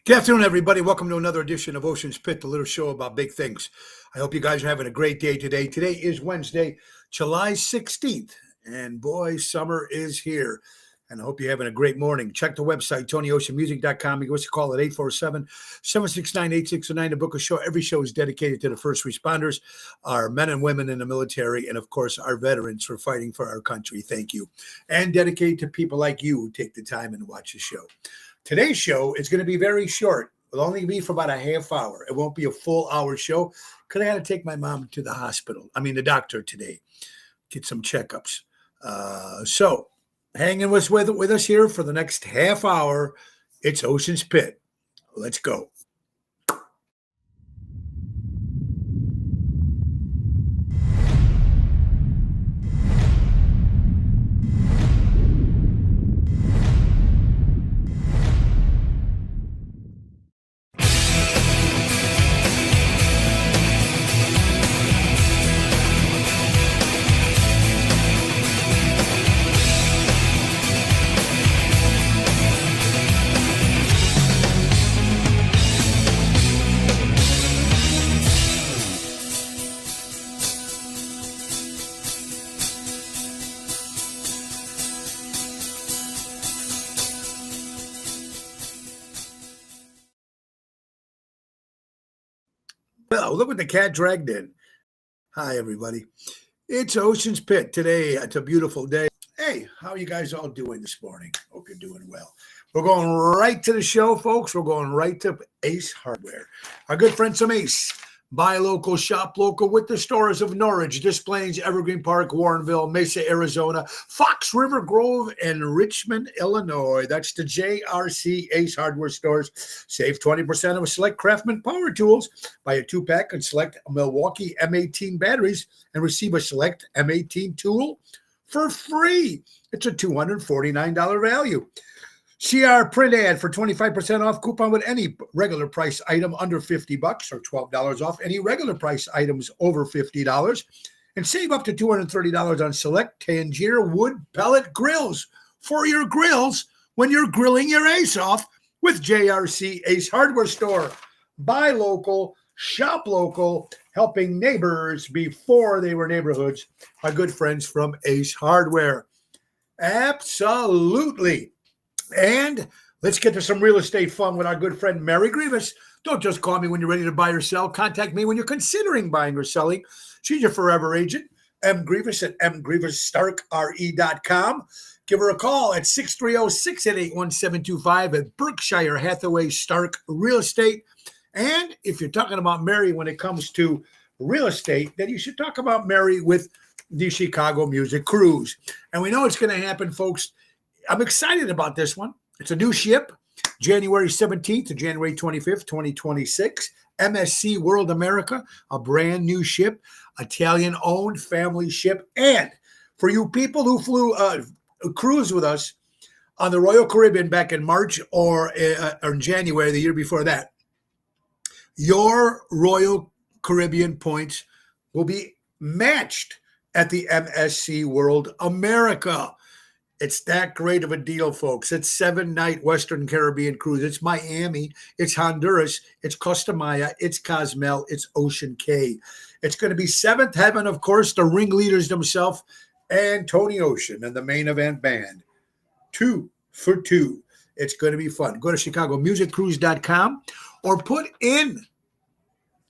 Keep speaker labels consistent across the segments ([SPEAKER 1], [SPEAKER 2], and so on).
[SPEAKER 1] Good afternoon, everybody. Welcome to another edition of Ocean's Pit, the little show about big things. I hope you guys are having a great day today. Today is Wednesday, July 16th, and boy, summer is here. And I hope you're having a great morning. Check the website, TonyOceanMusic.com. You can also call it 847-769-8609 to book a show. Every show is dedicated to the first responders, our men and women in the military, and, of course, our veterans for fighting for our country. Thank you. And dedicated to people like you who take the time and watch the show. Today's show is going to be very short. It'll only be for about a half hour. It won't be a full hour show because I had to take my mom to the doctor today, get some checkups. So hanging with us here for the next half hour, it's Ocean's Pit. Let's go. Well, look what the cat dragged in. Hi, everybody. It's Ocean's Pit today. It's a beautiful day. Hey, how are you guys all doing this morning? Hope you're doing well. We're going right to the show, folks. We're going right to Ace Hardware. Our good friends from Ace. Buy local, shop local with the stores of Norridge, Des Plaines, Evergreen Park, Warrenville, Mesa, Arizona, Fox River Grove, and Richmond, Illinois. That's the JRC Ace Hardware stores. Save 20% on select Craftsman power tools. Buy a 2-pack and select Milwaukee M18 batteries and receive a select M18 tool for free. It's a $249 value. CR print ad for 25% off coupon with any regular price item under $50 or $12 off any regular price items over $50 and save up to $230 on select Tangier wood pellet grills for your grills when you're grilling your ace off with JRC Ace Hardware Store. Buy local, shop local, helping neighbors before they were neighborhoods. Our good friends from Ace Hardware. Absolutely. And let's get to some real estate fun with our good friend Mary Grievous. Don't just call me when you're ready to buy or sell. Contact me when you're considering buying or selling. She's your forever agent. M. Grievous at mgrievousstarkre.com. Give her a call at 630-688-1725 at Berkshire Hathaway Stark Real Estate. And if you're talking about Mary when it comes to real estate, then you should talk about Mary with the Chicago Music Cruise. And we know it's going to happen, folks. I'm excited about this one. It's a new ship, January 17th to January 25th, 2026. MSC World America, a brand new ship, Italian-owned family ship. And for you people who flew cruise with us on the Royal Caribbean back in March or in January, the year before that, your Royal Caribbean points will be matched at the MSC World America. It's that great of a deal, folks. It's 7-night Western Caribbean cruise. It's Miami. It's Honduras. It's Costa Maya. It's Cozumel. It's Ocean Cay. It's going to be Seventh Heaven, of course, the ringleaders themselves, and Tony Ocean and the main event band. 2 for 2. It's going to be fun. Go to ChicagoMusicCruise.com or put in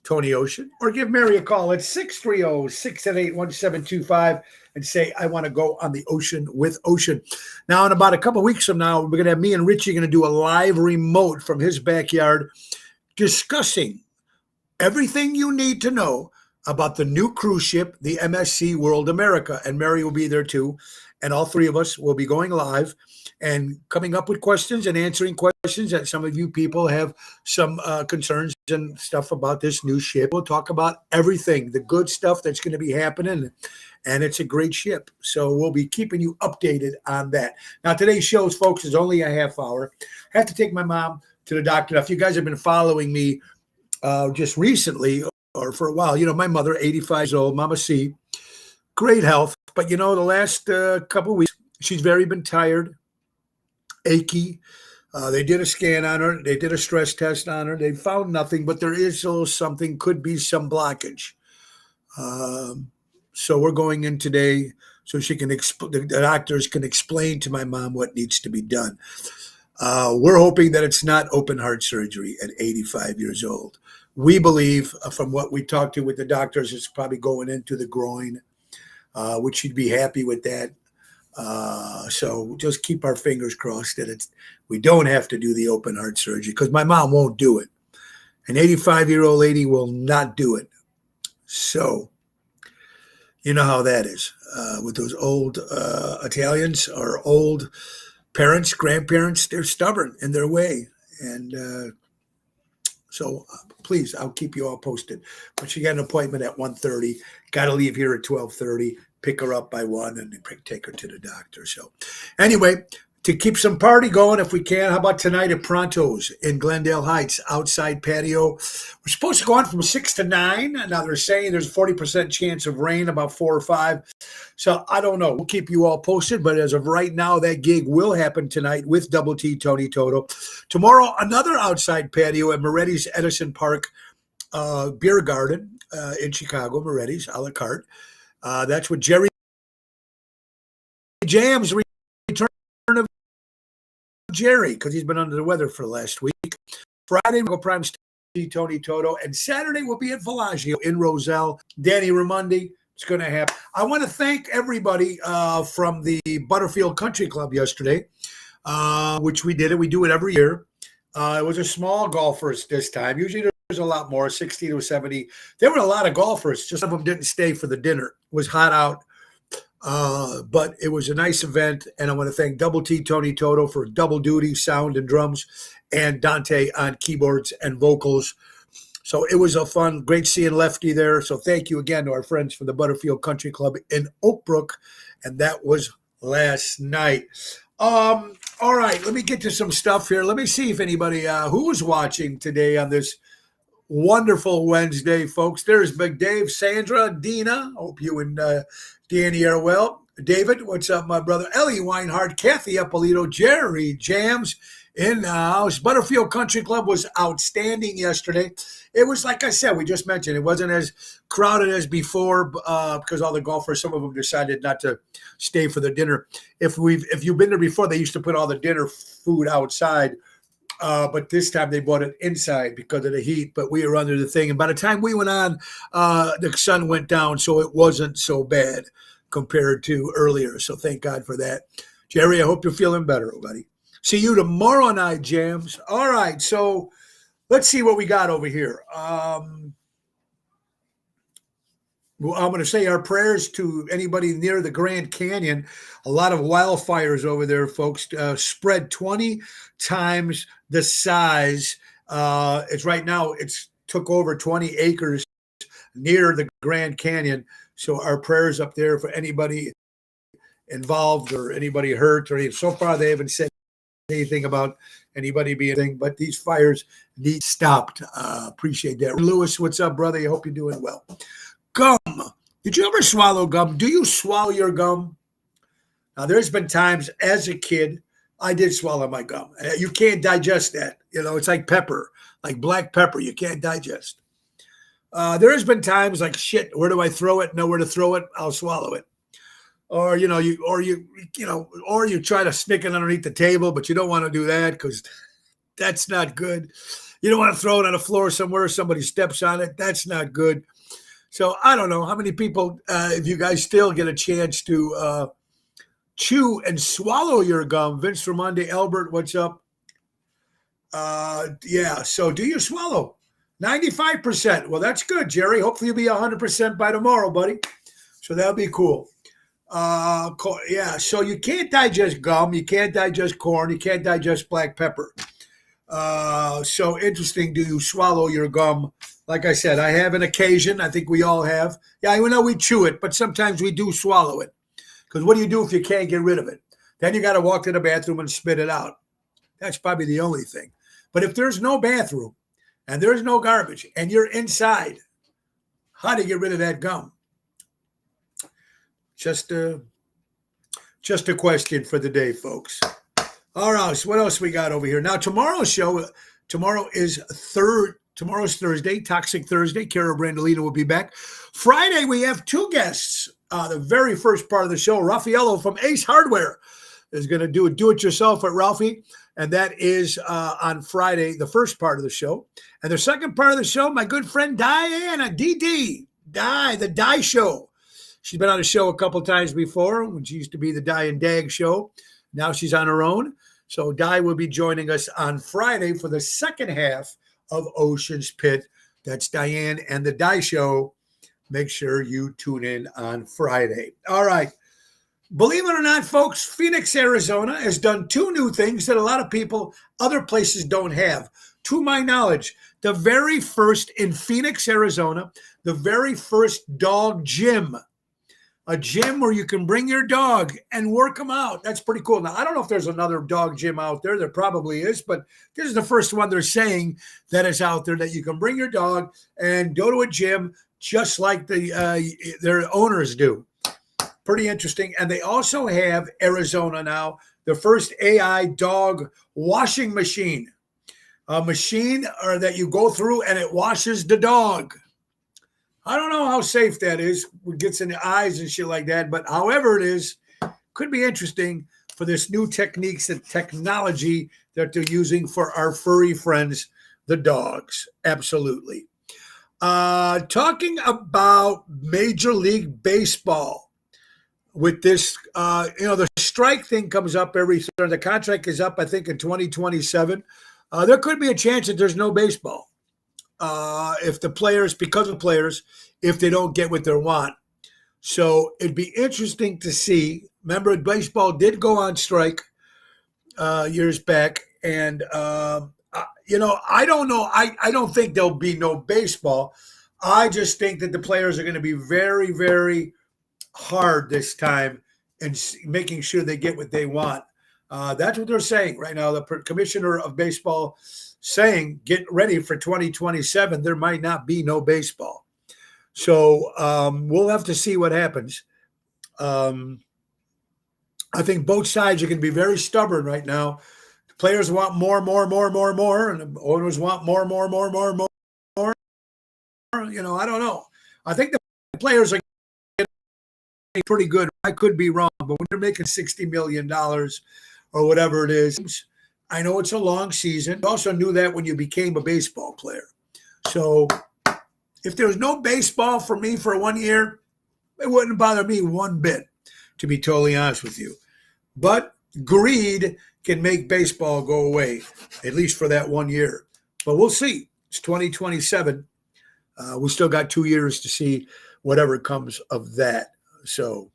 [SPEAKER 1] Tony Ocean or give Mary a call at 630-678-1725 and say, I want to go on the ocean with Ocean. Now, in about a couple of weeks from now, we're going to have me and Richie going to do a live remote from his backyard discussing everything you need to know about the new cruise ship, the MSC World America. And Mary will be there too. And all three of us will be going live and coming up with questions and answering questions that some of you people have some concerns and stuff about this new ship. We'll talk about everything, the good stuff that's going to be happening. And it's a great ship. So we'll be keeping you updated on that. Now, today's show, folks, is only a half hour. I have to take my mom to the doctor. Now, if you guys have been following me just recently or for a while, you know, my mother, 85 years old, Mama C, great health. But, you know, the last couple of weeks, she's been tired, achy, They did a scan on her. They did a stress test on her. They found nothing, but there is a little something, could be some blockage. So we're going in today so she can the doctors can explain to my mom what needs to be done. We're hoping that it's not open heart surgery at 85 years old. We believe, from what we talked to with the doctors, it's probably going into the groin, which she'd be happy with that. So just keep our fingers crossed that we don't have to do the open heart surgery, because my mom won't do it. An 85-year-old lady will not do it. So you know how that is with those old Italians or old parents, grandparents. They're stubborn in their way. And so please, I'll keep you all posted. But she got an appointment at 1:30. Got to leave here at 12:30. Pick her up by 1 and take her to the doctor. So anyway, to keep some party going if we can, how about tonight at Pronto's in Glendale Heights, outside patio? We're supposed to go on from 6 to 9. Now they're saying there's a 40% chance of rain, about 4 or 5. So I don't know. We'll keep you all posted. But as of right now, that gig will happen tonight with Double T Tony Toto. Tomorrow, another outside patio at Moretti's Edison Park Beer Garden in Chicago, Moretti's, a la carte. That's with Jerry Jams, return of Jerry, because he's been under the weather for the last week. Friday, we'll go Prime Steve, Tony Toto, and Saturday we'll be at Villaggio in Roselle. Danny Raimondi, it's going to happen. I want to thank everybody from the Butterfield Country Club yesterday, which we did it. We do it every year. It was a small golfers this time. Usually there's a lot more, 60 to 70. There were a lot of golfers. Just some of them didn't stay for the dinner. It was hot out. But it was a nice event, and I want to thank Double T Tony Toto for double duty, sound and drums, and Dante on keyboards and vocals. So it was a fun, great seeing Lefty there. So thank you again to our friends from the Butterfield Country Club in Oak Brook, and that was last night. All right, let me get to some stuff here. Let me see if anybody who's watching today on this wonderful Wednesday, folks. There's Big Dave, Sandra, Dina. Hope you and Danny are well. David, what's up, my brother? Ellie Weinhardt, Kathy Appolito, Jerry Jams in the house. Butterfield Country Club was outstanding yesterday. It was, like I said, we just mentioned, it wasn't as crowded as before because all the golfers, some of them decided not to stay for the dinner. If you've been there before, they used to put all the dinner food outside. But this time they bought it inside because of the heat, but we were under the thing. And by the time we went on, the sun went down, so it wasn't so bad compared to earlier. So thank God for that. Jerry, I hope you're feeling better, buddy. See you tomorrow night, Jams. All right, so let's see what we got over here. Well, I'm going to say our prayers to anybody near the Grand Canyon. A lot of wildfires over there, folks. Spread 20 times the size. It's right now, it's took over 20 acres near the Grand Canyon. So our prayers up there for anybody involved or anybody hurt or anything. So far, they haven't said anything about anybody being anything, but these fires need stopped. Appreciate that. Lewis, what's up, brother? I hope you're doing well. Gum. Did you ever swallow gum? Do you swallow your gum? Now, there's been times as a kid, I did swallow my gum. You can't digest that. You know, it's like pepper, like black pepper. You can't digest. There has been times like, shit, where do I throw it? Nowhere to throw it. I'll swallow it. Or, you try to sneak it underneath the table, but you don't want to do that because that's not good. You don't want to throw it on the floor somewhere. Somebody steps on it. That's not good. So I don't know how many people, if you guys still get a chance to chew and swallow your gum. Vince Ramondi, Albert, what's up? Yeah, so do you swallow? 95%. Well, that's good, Jerry. Hopefully you'll be 100% by tomorrow, buddy. So that'll be cool. Yeah, so you can't digest gum. You can't digest corn. You can't digest black pepper. So interesting. Do you swallow your gum? Like I said, I have an occasion. I think we all have. Yeah, I know we chew it, but sometimes we do swallow it. Because what do you do if you can't get rid of it? Then you got to walk to the bathroom and spit it out. That's probably the only thing. But if there's no bathroom and there's no garbage and you're inside, how do you get rid of that gum? Just a question for the day, folks. All right, so what else we got over here? Now, tomorrow's show, tomorrow's Thursday, Toxic Thursday. Cara Brandolino will be back. Friday, we have two guests. The very first part of the show, Raffaello from Ace Hardware is going to do a do-it-yourself at Ralphie, and that is on Friday, the first part of the show. And the second part of the show, my good friend Diana, the Die Show. She's been on the show a couple times before when she used to be the Die and Dag Show. Now she's on her own. So Di will be joining us on Friday for the second half of Ocean's Pit. That's Diane and the Die Show. Make sure you tune in on Friday. All right. Believe it or not, folks, Phoenix, Arizona has done two new things that a lot of people, other places don't have. To my knowledge, the very first in Phoenix, Arizona, the very first dog gym. A gym where you can bring your dog and work them out. That's pretty cool. Now, I don't know if there's another dog gym out there. There probably is, but this is the first one they're saying that is out there, that you can bring your dog and go to a gym just like their owners do. Pretty interesting. And they also have, Arizona now, the first AI dog washing machine. A machine that you go through and it washes the dog. I don't know how safe that is. It gets in the eyes and shit like that. But however it is, could be interesting for this new techniques and technology that they're using for our furry friends, the dogs. Absolutely. Talking about Major League Baseball with this, the strike thing comes up every year. The contract is up, I think, in 2027. There could be a chance that there's no baseball. If they don't get what they want. So it'd be interesting to see. Remember, baseball did go on strike years back. And, I don't know. I don't think there'll be no baseball. I just think that the players are going to be very, very hard this time in making sure they get what they want. That's what they're saying right now. The commissioner of baseball saying, get ready for 2027. There might not be no baseball. So we'll have to see what happens. I think both sides are going to be very stubborn right now. The players want more, and the owners want more. I don't know. I think the players are getting pretty good. I could be wrong, but when they're making $60 million or whatever it is, I know it's a long season. You also knew that when you became a baseball player. So if there was no baseball for me for 1 year, it wouldn't bother me one bit, to be totally honest with you. But greed can make baseball go away, at least for that 1 year. But we'll see. It's 2027. We still got 2 years to see whatever comes of that. So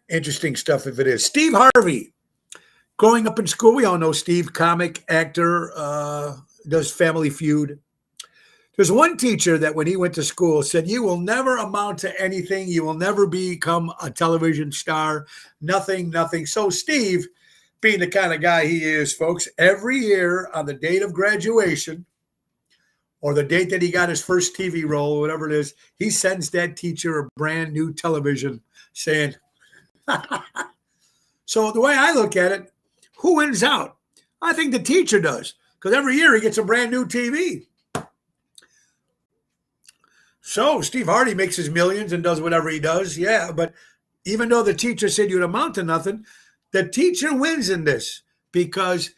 [SPEAKER 1] interesting stuff if it is. Steve Harvey. Growing up in school, we all know Steve, comic, actor, does Family Feud. There's one teacher that when he went to school said, you will never amount to anything. You will never become a television star. Nothing. So Steve, being the kind of guy he is, folks, every year on the date of graduation or the date that he got his first TV role, whatever it is, he sends that teacher a brand new television saying, so the way I look at it, who wins out? I think the teacher does, because every year he gets a brand new TV. So Steve Harvey makes his millions and does whatever he does. Yeah, but even though the teacher said you'd amount to nothing, the teacher wins in this because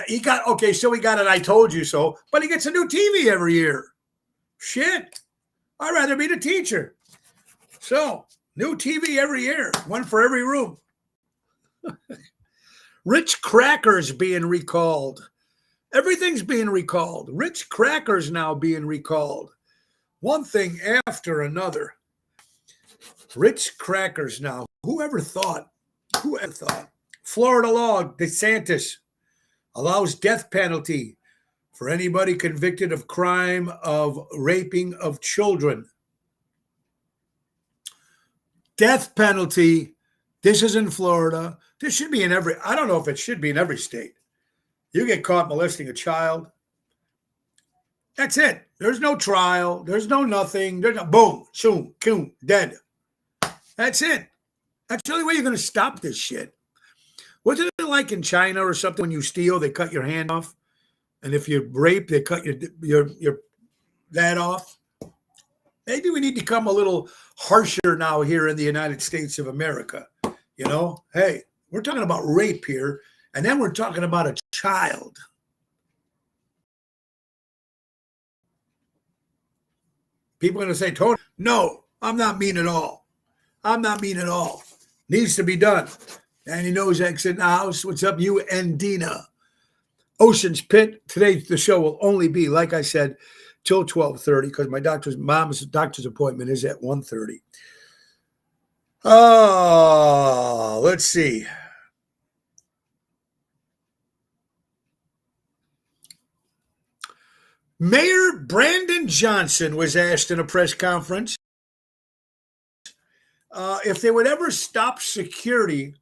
[SPEAKER 1] he got it, I told you so, but he gets a new TV every year. Shit. I'd rather be the teacher. So new TV every year, one for every room. Ritz Crackers being recalled. Everything's being recalled. Ritz Crackers now being recalled. One thing after another. Ritz Crackers now. Whoever thought? Florida law, DeSantis allows death penalty for anybody convicted of crime of raping of children. Death penalty. This is in Florida. This should be in I don't know if it should be in every state. You get caught molesting a child. That's it. There's no trial. There's no nothing. There's no boom, shoom, dead. That's it. That's the only way you're going to stop this shit. Wasn't it like in China or something when you steal, they cut your hand off? And if you rape, they cut your that off? Maybe we need to become a little harsher now here in the United States of America. You know, hey, we're talking about rape here, and then we're talking about a child. People are going to say, Tony, no, I'm not mean at all. I'm not mean at all. Needs to be done. Danny Nozak's in the house. What's up, you and Dina? Ocean's Pit. Today, the show will only be, like I said, till 12:30 because my mom's doctor's appointment is at 1:30. Oh, let's see. Mayor Brandon Johnson was asked in a press conference if they would ever stop security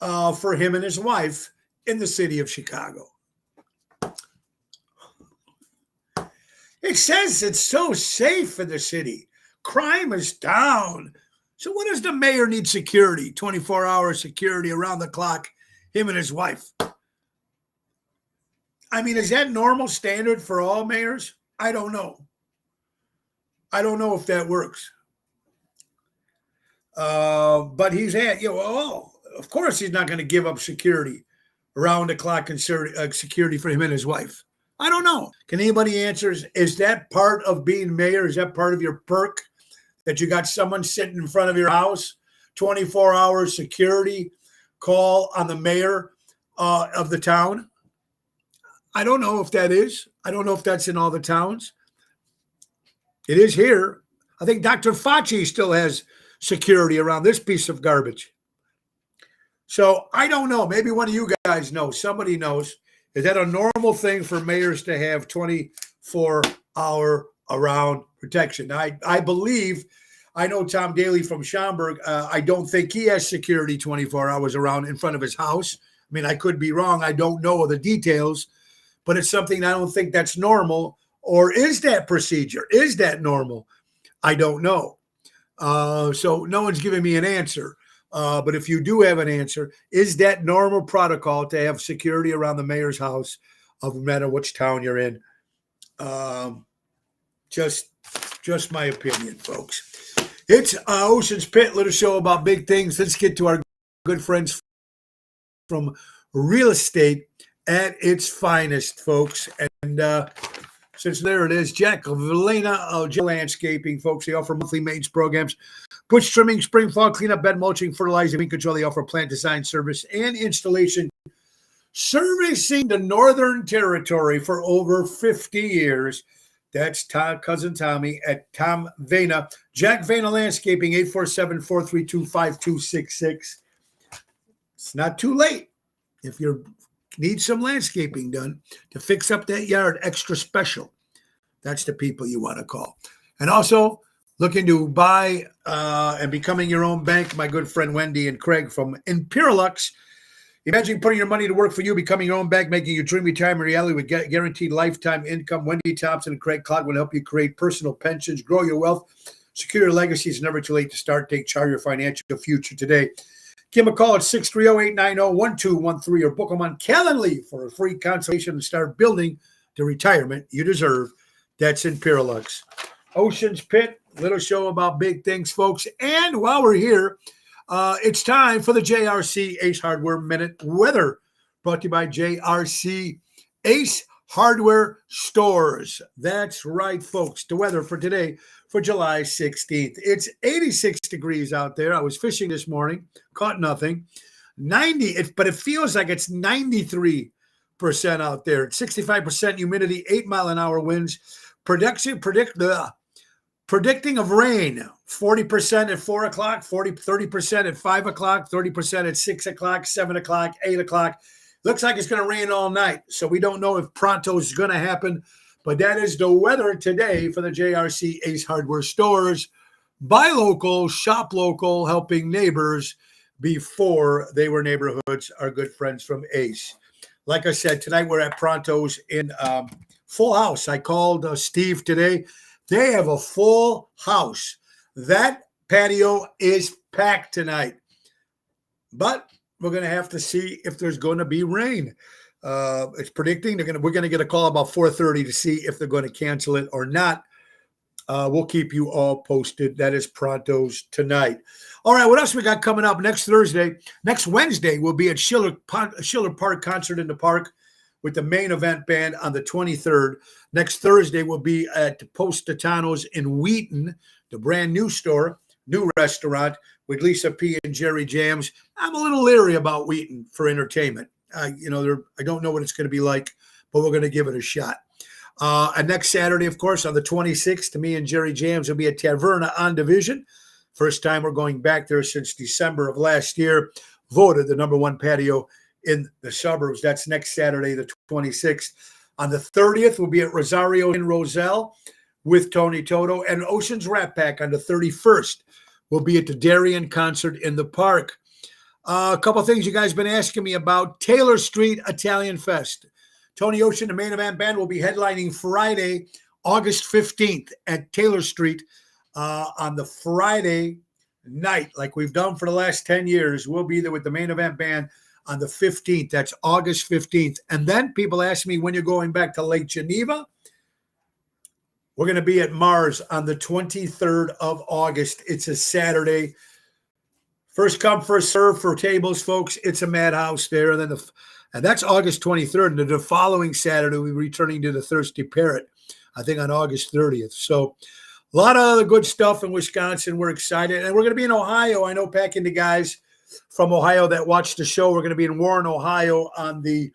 [SPEAKER 1] for him and his wife in the city of Chicago. It says it's so safe in the city. Crime is down. So what does the mayor need security? 24-hour security around the clock, him and his wife. I mean, is that normal standard for all mayors? I don't know. I don't know if that works. But he's at, of course he's not going to give up security around the clock and security for him and his wife. I don't know. Can anybody answer? Is that part of being mayor? Is that part of your perk that you got someone sitting in front of your house, 24-hour security call on the mayor of the town? I don't know if that is. I don't know if that's in all the towns. It is here. I think Dr. Fauci still has security around this piece of garbage. So I don't know. Maybe one of you guys knows. Somebody knows. Is that a normal thing for mayors to have 24-hour around protection? I believe, I know Tom Daly from Schaumburg. I don't think he has security 24 hours around in front of his house. I mean, I could be wrong. I don't know the details, but it's something I don't think that's normal. Or is that procedure? Is that normal? I don't know. So no one's giving me an answer. But if you do have an answer, is that normal protocol to have security around the mayor's house, no matter which town you're in? Just my opinion, folks. It's Ocean's Pit, little show about big things. Let's get to our good friends from real estate at its finest, folks. And since there it is, Jack Valena, Landscaping, folks. They offer monthly maintenance programs, bush trimming, spring, fall cleanup, bed mulching, fertilizing, weed control. They offer plant design service and installation, servicing the Northern Territory for over 50 years. That's cousin Tommy at Tom Vena. Jack Vena Landscaping, 847-432-5266. It's not too late if you need some landscaping done to fix up that yard extra special. That's the people you want to call. And also looking to buy and becoming your own bank, my good friend Wendy and Craig from Imperialux. Imagine putting your money to work for you, becoming your own bank, making your dream retirement reality with guaranteed lifetime income. Wendy Thompson and Craig Clark will help you create personal pensions, grow your wealth, secure your legacy. It's never too late to start. Take charge of your financial future today. Give them a call at 630-890-1213 or book them on Calendly for a free consultation and start building the retirement you deserve. That's Imperialux. Ocean's Pit, little show about big things, folks. And while we're here, it's time for the JRC Ace Hardware Minute Weather, brought to you by JRC Ace Hardware Stores. That's right, folks. The weather for today, for July 16th. It's 86 degrees out there. I was fishing this morning, caught nothing. 90, but it feels like it's 93% out there. It's 65% humidity, 8-mile-an-hour winds. Predicting of rain, 40% at 4 o'clock, 30% at 5 o'clock, 30% at 6 o'clock, 7 o'clock, 8 o'clock. Looks like it's going to rain all night. So we don't know if pronto is going to happen. But that is the weather today for the JRC Ace Hardware Stores. Buy local, shop local, helping neighbors before they were neighborhoods. Our good friends from Ace. Like I said, tonight we're at Pronto's in full house. I called Steve today. They have a full house. That patio is packed tonight. But we're going to have to see if there's going to be rain. It's predicting we're going to get a call about 4:30 to see if they're going to cancel it or not. We'll keep you all posted. That is prontos tonight. All right, what else we got coming up next Wednesday? We'll be at Schiller Park Concert in the Park with the Main Event Band on the 23rd. Next Thursday, we'll be at Positano's in Wheaton, the brand new store, new restaurant with Lisa P. and Jerry Jams. I'm a little leery about Wheaton for entertainment. I don't know what it's going to be like, but we're going to give it a shot. And next Saturday, of course, on the 26th, me and Jerry Jams will be at Taverna on Division. First time we're going back there since December of last year. Voted the number one patio in the suburbs. That's next Saturday, the 26th. On the 30th, we'll be at Rosario in Roselle with Tony Toto. And Oceans Rat Pack on the 31st. We'll be at the Darien Concert in the Park. A couple of things you guys have been asking me about. Taylor Street Italian Fest. Tony Ocean, the Main Event Band, will be headlining Friday, August 15th at Taylor Street on the Friday night, like we've done for the last 10 years. We'll be there with the Main Event Band on the 15th. That's August 15th. And then people ask me when you're going back to Lake Geneva. We're going to be at Mars on the 23rd of August. It's a Saturday. First come, first serve for tables, folks. It's a madhouse there. And that's August 23rd. And the following Saturday, we're returning to the Thirsty Parrot, I think on August 30th. So a lot of other good stuff in Wisconsin. We're excited. And we're going to be in Ohio. I know packing the guys from Ohio that watch the show. We're going to be in Warren, Ohio on the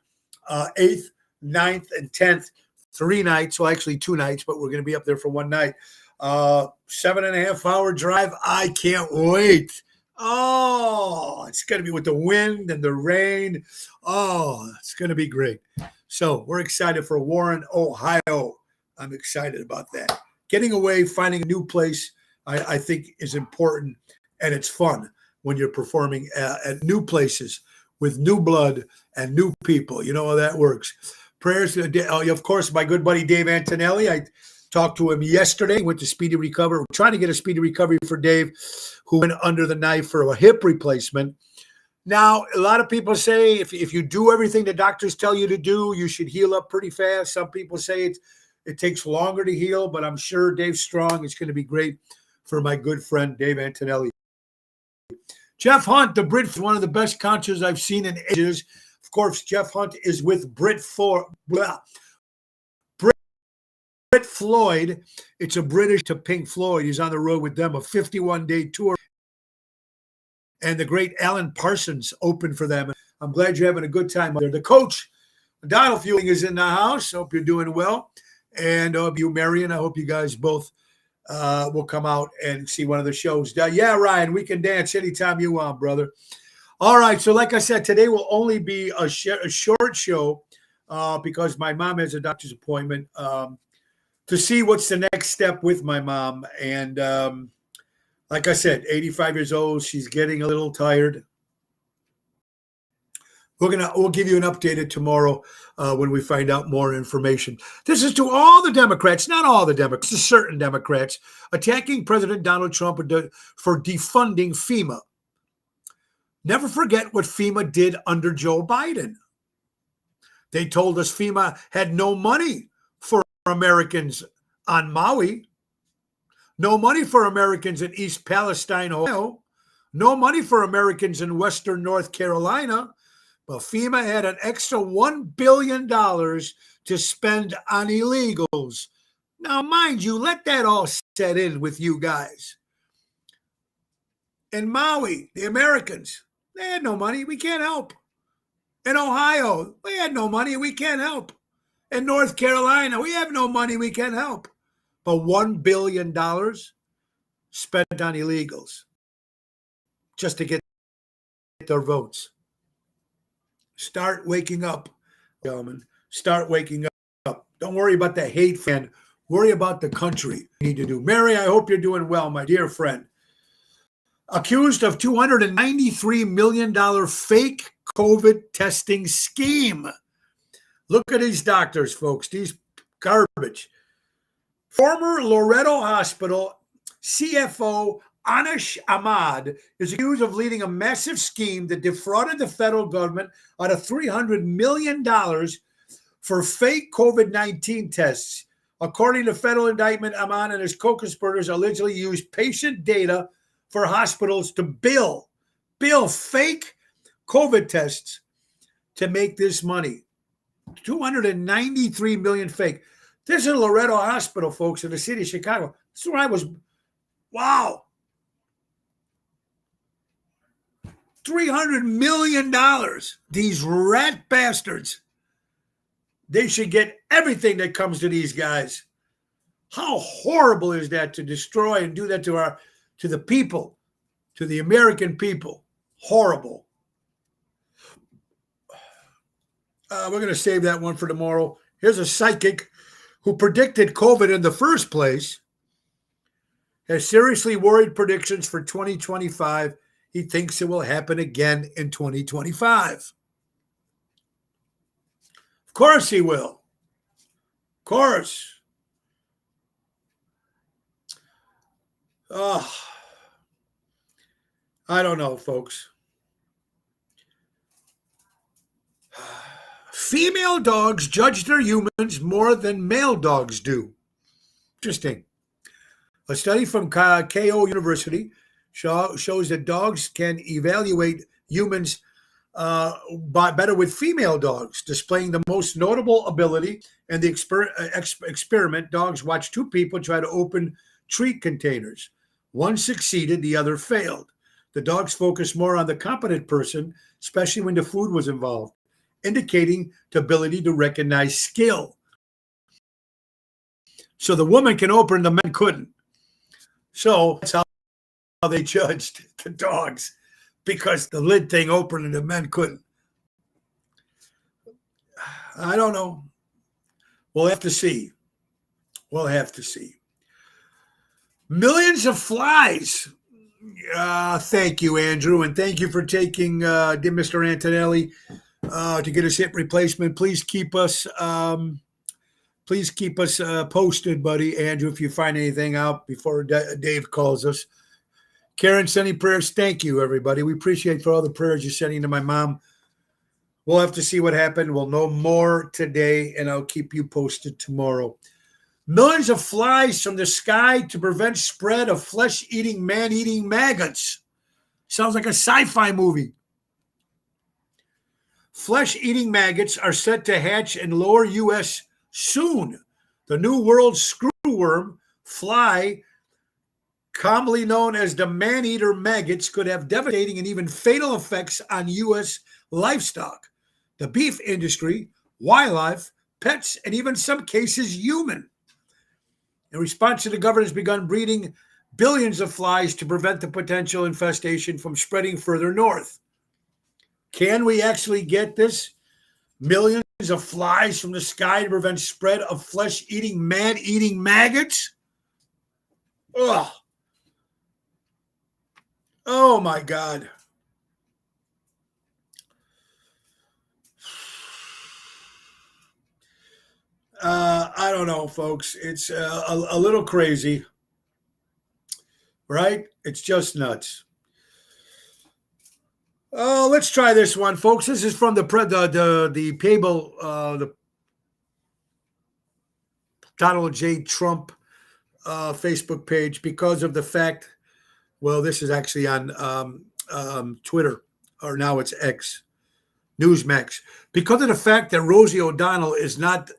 [SPEAKER 1] 8th, 9th, and 10th. 3 nights. Well, actually 2 nights, but we're going to be up there for 1 night. 7.5 hour drive. I can't wait. Oh, it's going to be with the wind and the rain. Oh, it's going to be great. So we're excited for Warren, Ohio. I'm excited about that. Getting away, finding a new place, I think is important, and it's fun when you're performing at new places with new blood and new people. You know how that works. Prayers, of course, my good buddy Dave Antonelli. I talked to him yesterday, went to Speedy Recovery. We're trying to get a speedy recovery for Dave, who went under the knife for a hip replacement. Now, a lot of people say if you do everything the doctors tell you to do, you should heal up pretty fast. Some people say it takes longer to heal, but I'm sure Dave's strong. It's going to be great for my good friend Dave Antonelli. Jeff Hunt, the Brit, one of the best concerts I've seen in ages. Of course, Jeff Hunt is with Brit Floyd. It's a British to Pink Floyd. He's on the road with them, a 51-day tour. And the great Alan Parsons opened for them. I'm glad you're having a good time there. The coach, Donald Fewing, is in the house. Hope you're doing well. And you, Marion, I hope you guys both will come out and see one of the shows. Yeah, Ryan, we can dance anytime you want, brother. All right, so like I said, today will only be a short show because my mom has a doctor's appointment to see what's the next step with my mom. And like I said, 85 years old, she's getting a little tired. We'll give you an update tomorrow when we find out more information. This is to all the Democrats, not all the Democrats, to certain Democrats, attacking President Donald Trump for defunding FEMA. Never forget what FEMA did under Joe Biden. They told us FEMA had no money for Americans on Maui, no money for Americans in East Palestine, Ohio, no money for Americans in Western North Carolina. But FEMA had an extra $1 billion to spend on illegals. Now, mind you, let that all set in with you guys. In Maui, the Americans, they had no money. We can't help. In Ohio, we had no money. We can't help. In North Carolina, we have no money. We can't help. But $1 billion spent on illegals just to get their votes. Start waking up, gentlemen. Start waking up. Don't worry about the hate fan. Worry about the country you need to do. Mary, I hope you're doing well, my dear friend. Accused of $293 million fake COVID testing scheme. Look at these doctors, folks. These garbage. Former Loretto Hospital CFO Anish Ahmad is accused of leading a massive scheme that defrauded the federal government out of $300 million for fake COVID-19 tests. According to federal indictment, Ahmad and his co-conspirators allegedly used patient data for hospitals to bill fake COVID tests to make this money. 293 million fake. This is Loretto Hospital, folks, in the city of Chicago. This is where I was. Wow. $300 million. These rat bastards. They should get everything that comes to these guys. How horrible is that to destroy and do that to the people, to the American people? Horrible. We're going to save that one for tomorrow. Here's a psychic who predicted COVID in the first place, has seriously worried predictions for 2025. He thinks it will happen again in 2025. Of course he will. Of course. I don't know, folks. Female dogs judge their humans more than male dogs do. Interesting. A study from KO University shows that dogs can evaluate humans better with female dogs, displaying the most notable ability. In the experiment, dogs watched two people try to open treat containers. One succeeded, the other failed. The dogs focused more on the competent person, especially when the food was involved, indicating the ability to recognize skill. So the woman can open, the men couldn't. So that's how they judged the dogs, because the lid thing opened and the men couldn't. I don't know. We'll have to see. We'll have to see. Millions of flies. Thank you, Andrew, and thank you for taking Mr. Antonelli to get his hip replacement. Please keep us posted, buddy, Andrew, if you find anything out before Dave calls us. Karen, sending prayers. Thank you, everybody. We appreciate for all the prayers you're sending to my mom. We'll have to see what happened. We'll know more today, and I'll keep you posted tomorrow. Millions of flies from the sky to prevent spread of flesh-eating, man-eating maggots. Sounds like a sci-fi movie. Flesh-eating maggots are set to hatch in lower U.S. soon. The New World screwworm fly, commonly known as the man-eater maggots, could have devastating and even fatal effects on U.S. livestock, the beef industry, wildlife, pets, and even some cases human. In response to the government has begun breeding billions of flies to prevent the potential infestation from spreading further north. Can we actually get this? Millions of flies from the sky to prevent spread of flesh-eating, man-eating maggots? Ugh. Oh, my God. I don't know, folks. It's a little crazy, right? It's just nuts. Oh, let's try this one, folks. This is from the Pable, the Donald J. Trump Facebook page, because of the fact. Well, this is actually on Twitter, or now it's X, Newsmax. Because of the fact that Rosie O'Donnell is not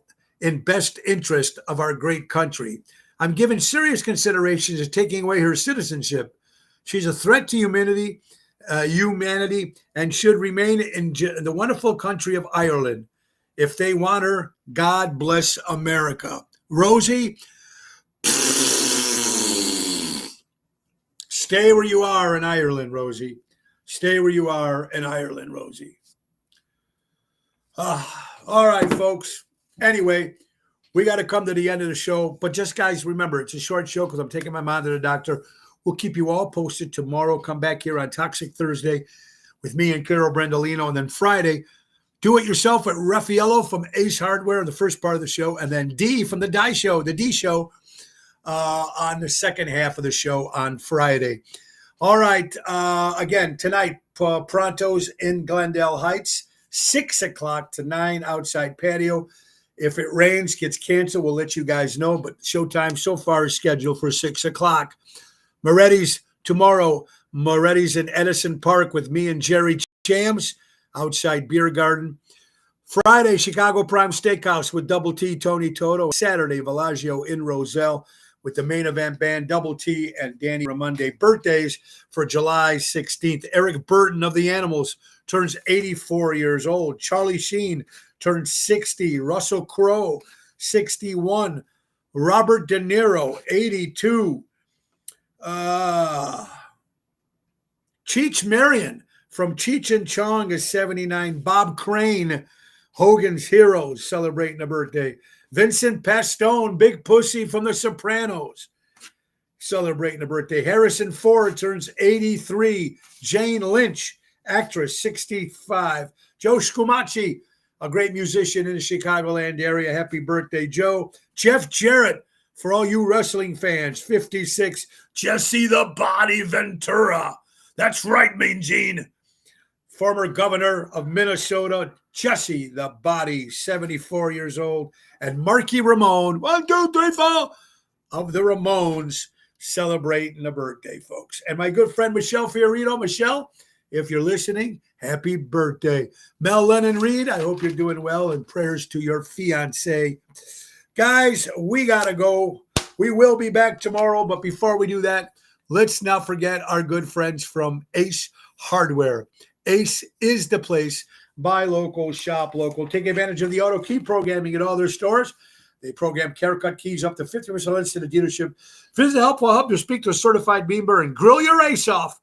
[SPEAKER 1] in best interest of our great country, I'm giving serious considerations to taking away her citizenship. She's a threat to humanity, and should remain in the wonderful country of Ireland. If they want her, God bless America. Rosie, stay where you are in Ireland, Rosie. Stay where you are in Ireland, Rosie. All right, folks. Anyway, we got to come to the end of the show. But just, guys, remember, it's a short show because I'm taking my mom to the doctor. We'll keep you all posted tomorrow. Come back here on Toxic Thursday with me and Carol Brandolino. And then Friday, do it yourself with Raffaello from Ace Hardware, the first part of the show. And then D from the Die Show, the D Show, on the second half of the show on Friday. All right. Again, tonight, Pronto's in Glendale Heights, 6 o'clock to 9 outside patio. If it rains, gets canceled, we'll let you guys know. But showtime so far is scheduled for 6 o'clock. Moretti's tomorrow. Moretti's in Edison Park with me and Jerry Chams outside Beer Garden. Friday, Chicago Prime Steakhouse with Double T, Tony Toto. Saturday, Villaggio in Roselle with the main event band, Double T and Danny Ramonde. Birthdays for July 16th. Eric Burton of the Animals turns 84 years old. Charlie Sheen turns 60. Russell Crowe, 61. Robert De Niro, 82. Cheech Marion from Cheech and Chong is 79. Bob Crane, Hogan's Heroes, celebrating a birthday. Vincent Pastone, Big Pussy from The Sopranos, celebrating a birthday. Harrison Ford turns 83. Jane Lynch, actress, 65. Joe Scumaci, a great musician in the Chicagoland area. Happy birthday, Joe. Jeff Jarrett, for all you wrestling fans, 56. Jesse the Body Ventura. That's right, Mean Gene. Former governor of Minnesota, Jesse the Body, 74 years old. And Marky Ramone, 1, 2, 3, 4, of the Ramones, celebrating a birthday, folks. And my good friend, Michelle Fiorito. Michelle, if you're listening, happy birthday. Mel Lennon Reed, I hope you're doing well, and prayers to your fiance. Guys, we got to go. We will be back tomorrow, but before we do that, let's not forget our good friends from Ace Hardware. Ace is the place. Buy local, shop local. Take advantage of the auto key programming at all their stores. They program CareCut keys up to 50% less to the dealership. Visit Helpful Hub to speak to a certified Beamer and grill your ace off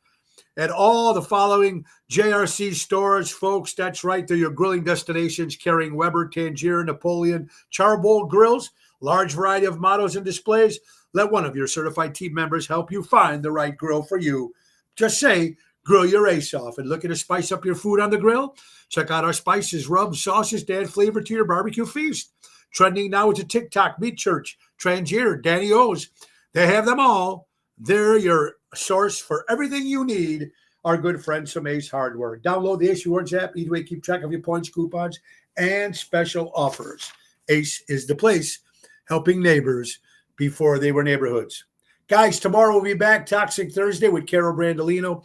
[SPEAKER 1] at all the following JRC stores, folks. That's right. They're your grilling destinations carrying Weber, Tangier, Napoleon, Charbold grills, large variety of models and displays. Let one of your certified team members help you find the right grill for you. Just say, grill your ace off. And looking to spice up your food on the grill? Check out our spices, rubs, sauces to add flavor to your barbecue feast. Trending now is a TikTok, Meat Church, Trangier, Danny O's. They have them all. They're your source for everything you need. Our good friends from Ace Hardware. Download the Ace Rewards app. Easy way to keep track of your points, coupons, and special offers. Ace is the place, helping neighbors before they were neighborhoods. Guys, tomorrow we'll be back, Toxic Thursday with Carol Brandolino.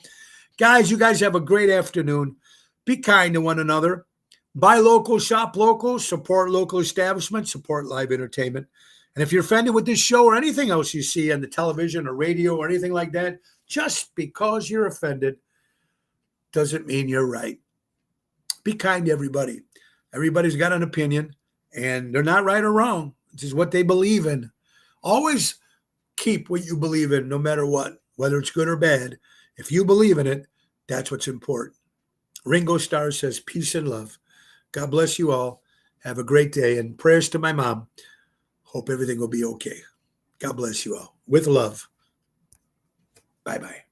[SPEAKER 1] Guys, you guys have a great afternoon. Be kind to one another. Buy local, shop local, support local establishments, support live entertainment. And if you're offended with this show or anything else you see on the television or radio or anything like that, just because you're offended doesn't mean you're right. Be kind to everybody. Everybody's got an opinion, and they're not right or wrong. This is what they believe in. Always keep what you believe in, no matter what, whether it's good or bad. If you believe in it, that's what's important. Ringo Starr says, peace and love. God bless you all. Have a great day. And prayers to my mom. Hope everything will be okay. God bless you all. With love. Bye-bye.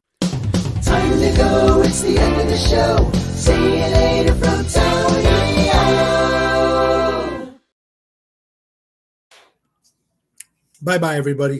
[SPEAKER 2] Time to go. It's the end of the show. See you later from Tony O.
[SPEAKER 1] Bye-bye, everybody.